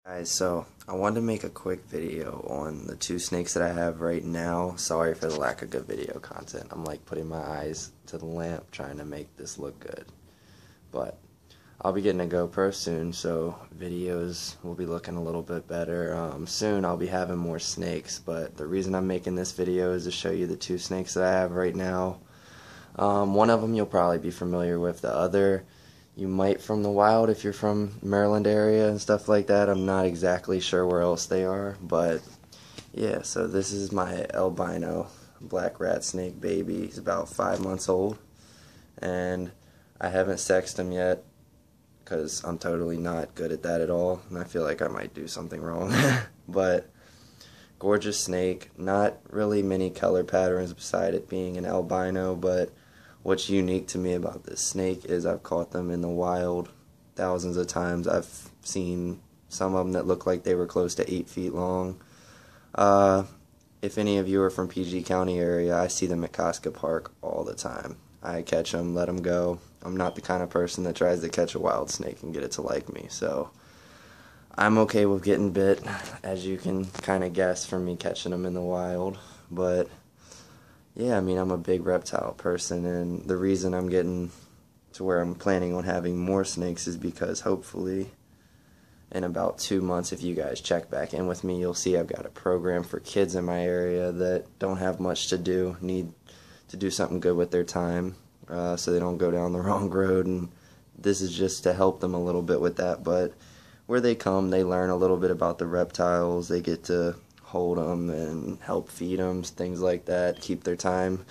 Guys, so I wanted to make a quick video on the two snakes that I have right now. Sorry for the lack of good video content. I'm like putting my eyes to the lamp trying to make this look good. But I'll be getting a GoPro soon, so videos will be looking a little bit better. Soon I'll be having more snakes, but the reason I'm making this video is to show you the two snakes that I have right now. One of them you'll probably be familiar with. The other you might from the wild if you're from Maryland area and stuff like that. I'm not exactly sure where else they are, but yeah, so this is my albino black rat snake baby. He's about 5 months old, and I haven't sexed him yet because I'm totally not good at that at all, and I feel like I might do something wrong. But gorgeous snake, not really many color patterns beside it being an albino, but what's unique to me about this snake is I've caught them in the wild thousands of times. I've seen some of them that look like they were close to 8 feet long. If any of you are from PG County area, I see them at Casca Park all the time. I catch them, let them go. I'm not the kind of person that tries to catch a wild snake and get it to like me, so I'm okay with getting bit, as you can kind of guess from me catching them in the wild. But yeah, I mean, I'm a big reptile person, and the reason I'm getting to where I'm planning on having more snakes is because hopefully in about 2 months, if you guys check back in with me, you'll see I've got a program for kids in my area that don't have much to do, need to do something good with their time, so they don't go down the wrong road, and this is just to help them a little bit with that. But where they come, they learn a little bit about the reptiles, they get to hold them and help feed them, things like that, keep their time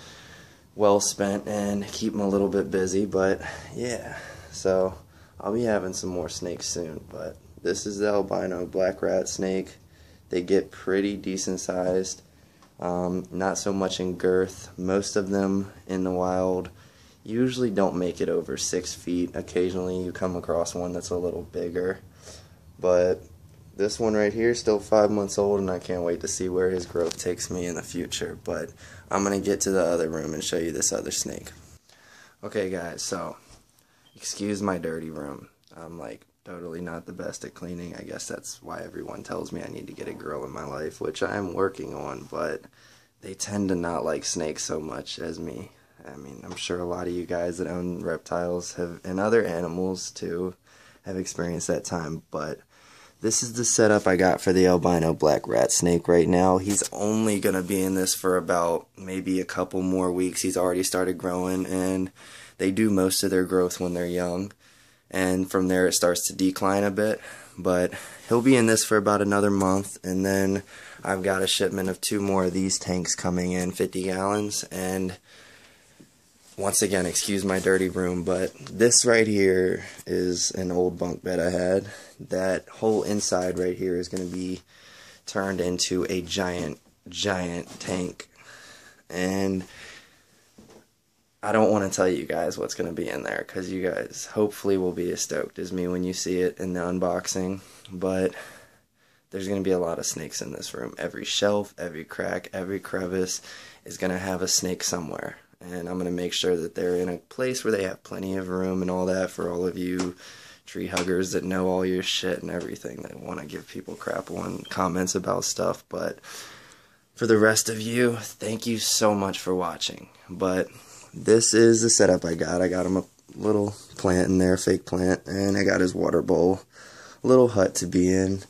well spent and keep them a little bit busy. But yeah, so I'll be having some more snakes soon, but this is the albino black rat snake. They get pretty decent sized, not so much in girth. Most of them in the wild usually don't make it over 6 feet. Occasionally you come across one that's a little bigger, but this one right here is still 5 months old, and I can't wait to see where his growth takes me in the future. But I'm going to get to the other room and show you this other snake. Okay guys, so excuse my dirty room. I'm like totally not the best at cleaning. I guess that's why everyone tells me I need to get a girl in my life, which I'm working on, but they tend to not like snakes so much as me. I mean, I'm sure a lot of you guys that own reptiles have, and other animals too, have experienced that time, but this is the setup I got for the albino black rat snake right now. He's only going to be in this for about maybe a couple more weeks. He's already started growing, and they do most of their growth when they're young, and from there it starts to decline a bit. But he'll be in this for about another month, and then I've got a shipment of 2 more of these tanks coming in, 50 gallons, and once again, excuse my dirty room, but this right here is an old bunk bed I had. That whole inside right here is going to be turned into a giant tank. And I don't want to tell you guys what's going to be in there, because you guys hopefully will be as stoked as me when you see it in the unboxing. But there's going to be a lot of snakes in this room. Every shelf, every crack, every crevice is going to have a snake somewhere. And I'm going to make sure that they're in a place where they have plenty of room and all that for all of you tree huggers that know all your shit and everything, that want to give people crap on comments about stuff. But for the rest of you, thank you so much for watching. But this is the setup I got. I got him a little plant in there, fake plant, and I got his water bowl, a little hut to be in.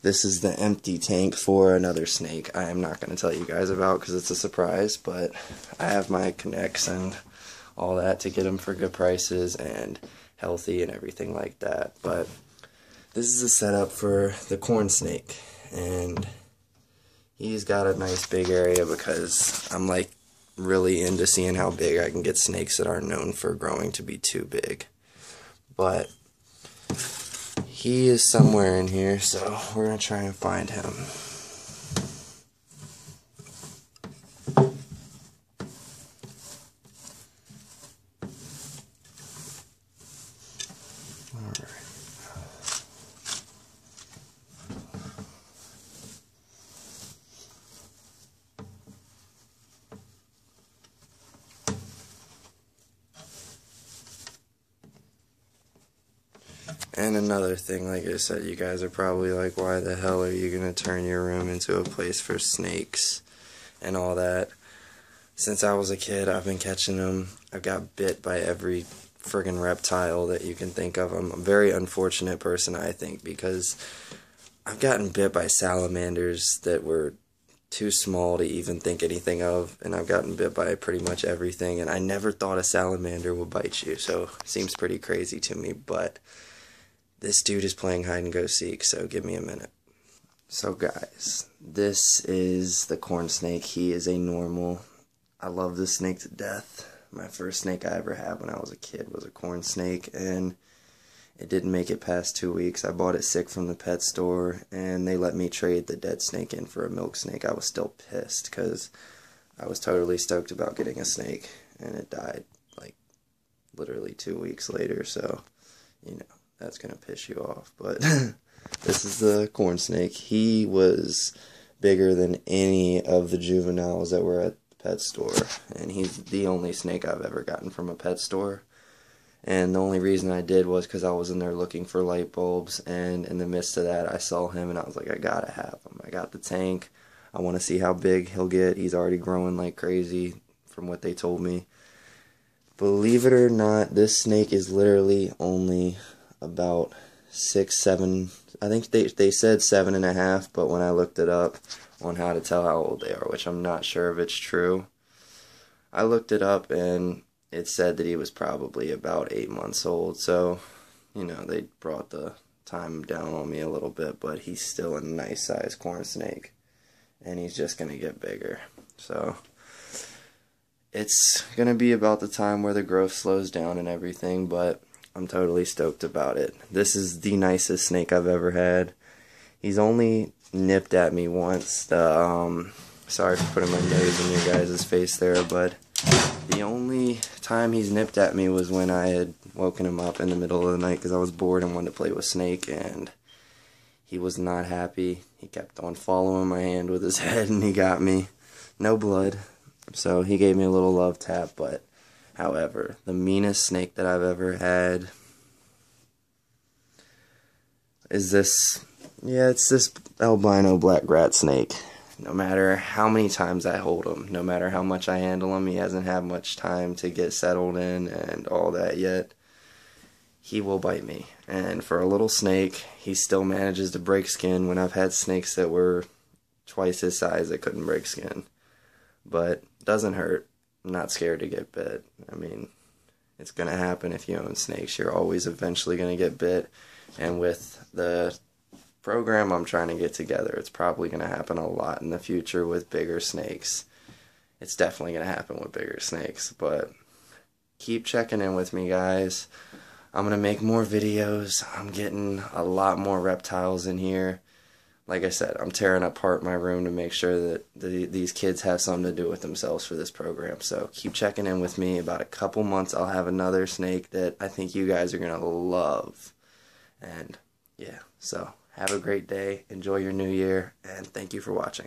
This is the empty tank for another snake I am not going to tell you guys about because it's a surprise, but I have my connects and all that to get them for good prices and healthy and everything like that. But this is the setup for the corn snake, and he's got a nice big area because I'm like really into seeing how big I can get snakes that aren't known for growing to be too big. But he is somewhere in here, so we're going to try and find him. Alright. And And another thing, like I said, you guys are probably like, why the hell are you going to turn your room into a place for snakes and all that? Since I was a kid, I've been catching them. I've got bit by every friggin' reptile that you can think of. I'm a very unfortunate person, I think, because I've gotten bit by salamanders that were too small to even think anything of, and I've gotten bit by pretty much everything, and I never thought a salamander would bite you, so it seems pretty crazy to me, but this dude is playing hide and go seek, so give me a minute. So guys, this is the corn snake. He is a normal. I love this snake to death. My first snake I ever had when I was a kid was a corn snake, and it didn't make it past 2 weeks. I bought it sick from the pet store, and they let me trade the dead snake in for a milk snake. I was still pissed, because I was totally stoked about getting a snake, and it died, like, literally 2 weeks later, so, you know, that's gonna piss you off, but this is the corn snake. He was bigger than any of the juveniles that were at the pet store, and he's the only snake I've ever gotten from a pet store. And the only reason I did was because I was in there looking for light bulbs, and in the midst of that, I saw him, and I was like, I gotta have him. I got the tank. I want to see how big he'll get. He's already growing like crazy from what they told me. Believe it or not, this snake is literally only about 6, 7, I think they said 7.5, but when I looked it up on how to tell how old they are, which I'm not sure if it's true, I looked it up and it said that he was probably about 8 months old, so, you know, they brought the time down on me a little bit, but he's still a nice sized corn snake, and he's just going to get bigger, so it's going to be about the time where the growth slows down and everything, but I'm totally stoked about it. This is the nicest snake I've ever had. He's only nipped at me once. Sorry for putting my nose in your guys' face there, but the only time he's nipped at me was when I had woken him up in the middle of the night because I was bored and wanted to play with Snake, and he was not happy. He kept on following my hand with his head, and he got me. No blood, so he gave me a little love tap, but however, the meanest snake that I've ever had is this, yeah, it's this albino black rat snake. No matter how many times I hold him, no matter how much I handle him, he hasn't had much time to get settled in and all that yet. He will bite me. And for a little snake, he still manages to break skin when I've had snakes that were twice his size that couldn't break skin. But doesn't hurt. I'm not scared to get bit. I mean, it's going to happen if you own snakes. You're always eventually going to get bit. And with the program I'm trying to get together, it's probably going to happen a lot in the future with bigger snakes. It's definitely going to happen with bigger snakes. But keep checking in with me, guys. I'm going to make more videos. I'm getting a lot more reptiles in here. Like I said, I'm tearing apart my room to make sure that these kids have something to do with themselves for this program. So keep checking in with me. About a couple months, I'll have another snake that I think you guys are going to love. And yeah, so have a great day. Enjoy your new year. And thank you for watching.